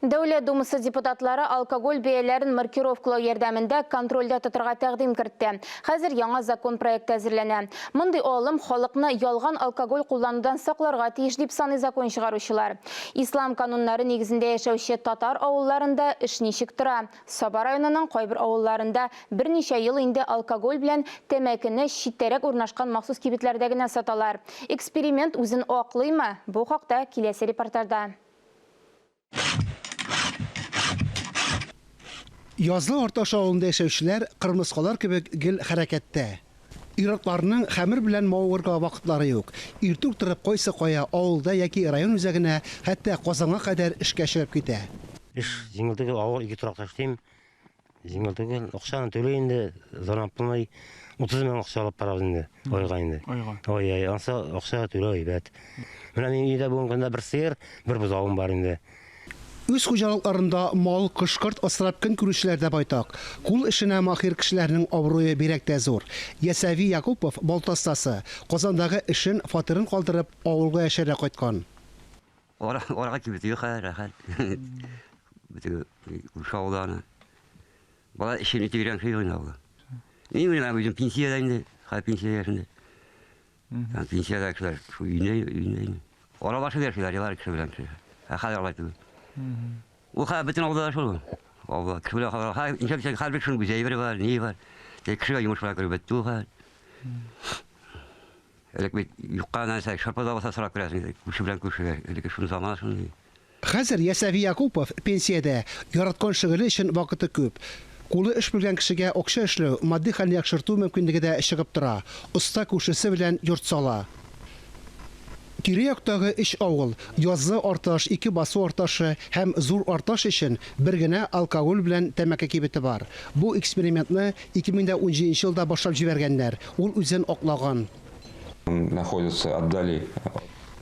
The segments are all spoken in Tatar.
Дәүләт Думасы депутатлары алкоголь бәяләрен маркировкалау ярдәмендә контрольдә тотырга тәкъдим кертте. Хәзер яңа закон проекты әзерләнә. Мондый алым халыкны ялган алкоголь кулланудан сакларга тиеш дип саный закон чыгаручылар. Ислам кануннары нигезендә яшәүче татар авылларында эш ничек тора? Саба районының кайбер авылларында берничә ел инде алкоголь белән тәмәкене читтәрәк урнашкан махсус кибетләрдә генә саталар. Эксперимент үзен аклыймы? Бу хакта киләсе репортажда. Язлы Арташ авылында яшәүчеләр кырмыскалар кебек гел хәрәкәттә. Иракларның хәмер белән мавырга вакытлары юк. Иртүк торып кайсы кая авылда яки район үзәгенә, хәтта Казанга кадәр эшкә чыгып китә. Эш җиңел түгел, авыл 2 торакта эшлим. Җиңел түгел, акчаны төләй инде, зарап булмай 30 мең акча алып барабыз инде, айга инде. Ой, анса акча төләй бит. Менә мин өйдә бүген көндә бер сыер, бер бузавым бар инде. Үз хуҗалыкларында мал, кышкырт асрап көн күрүчеләр дә байтак. Кул эшенә махир кешеләрнең абруе бирәк тә зур. Ясави Якупов Балтастасы Казандагы эшен, фатирын калдырып, авылга яшәргә кайткан. Орага кибет юк хәзер. Бите ушаудан. Бала эшен итегән шей уйнавы. Мин менә үзем пенсиядә инде, пенсия яшендә. Пенсиядә кешеләр шу үйне. Оралашы дәшләр, ялар кеше белән. Хәзер алайту. Ул ха бөтен авылда шул. Авылда кешеләр ха иншалла хәлбек шул güzel бар, ни бар. Кешегә йомышлар кереп бетте ха. Элек бит юкканнан сәй шарпада баса сорап керәсең. Кеше белән кешегә, элек шул заман шул. Хәзер Ясави Якупов пенсиядә, яраткан шөгыле өчен вакыты күп. Кулы эш белгән кешегә акча эшләү, матди хәлне яхшырту мөмкинлеге дә чыгып тора. Оста күршесе белән йорт сала. Тирә-яктагы эш авыл, Язлы Арташ, 2 басу Арташы һәм Зур Арташ өчен бер генә алкоголь белән тәмәке кибете бар. Бу экспериментны 2017 елда башлап җибәргәннәр. Ул үзен аклаган. Находится отдали.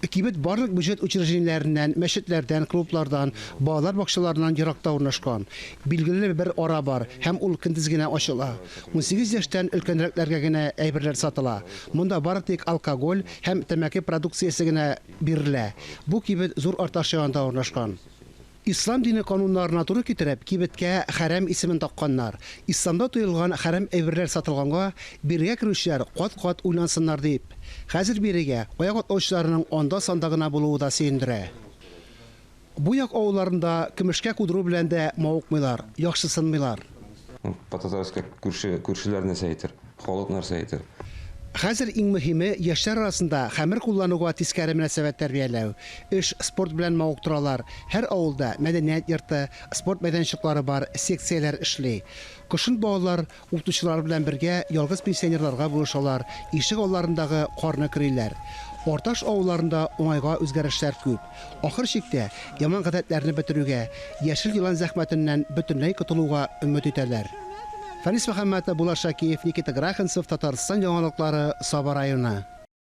Кибет барлык бюджет учреждениеләреннән, мәчетләрдән, клублардан, балалар бакчаларыннан еракта урнашкан. Билгеле бер ара бар һәм ул көндез генә ачыла. 18 яшьтән өлкәнрәкләргә генә әйберләр сатыла. Монда бары тик алкоголь һәм тәмәке продукциясе генә бирелә. Бу кибет Зур Арташ янында урнашкан. Ислам дине кануннарына туры китереп, кибеткә хәрам исемен такканнар. Исламда тыелган хәрам әйберләр сатылганга биргә керүчеләр кат-кат уйлансыннар дип. Хәзер бирегә аяк атлаучыларның анда санда гына булуы да сөендерә. Бу як авылларында көмешкә кудыру белән дә мавыкмыйлар, яхшысынмыйлар. Пататаска күршеләр нәрсә әйтер, халык нәрсә әйтер. Хәзер иң мөһиме яшьләр арасында хәмер куллануга тискәре мөнәсәбәт тәрбияләү. Эш, спорт белән мавыктыралар. Һәр авылда мәдәният йорты, спорт мәйданчыклары бар, секцияләр эшли. Кышын балалар укытучылар белән бергә ялгыз пенсионерларга булышалар, ишек алларындагы карны кырыйлар. Арташ авылларында уңайга үзгәрешләр күп. Ахыр чиктә яман гадәтләрне бетерүгә, яшел елан зәхмәтеннән бөтенләй котылуга өмет итәләр. Фәнис Мөхәммәтов, Булат Шакиев, Никита Грахенцев, Татарстан яңалыклары, Саба районы.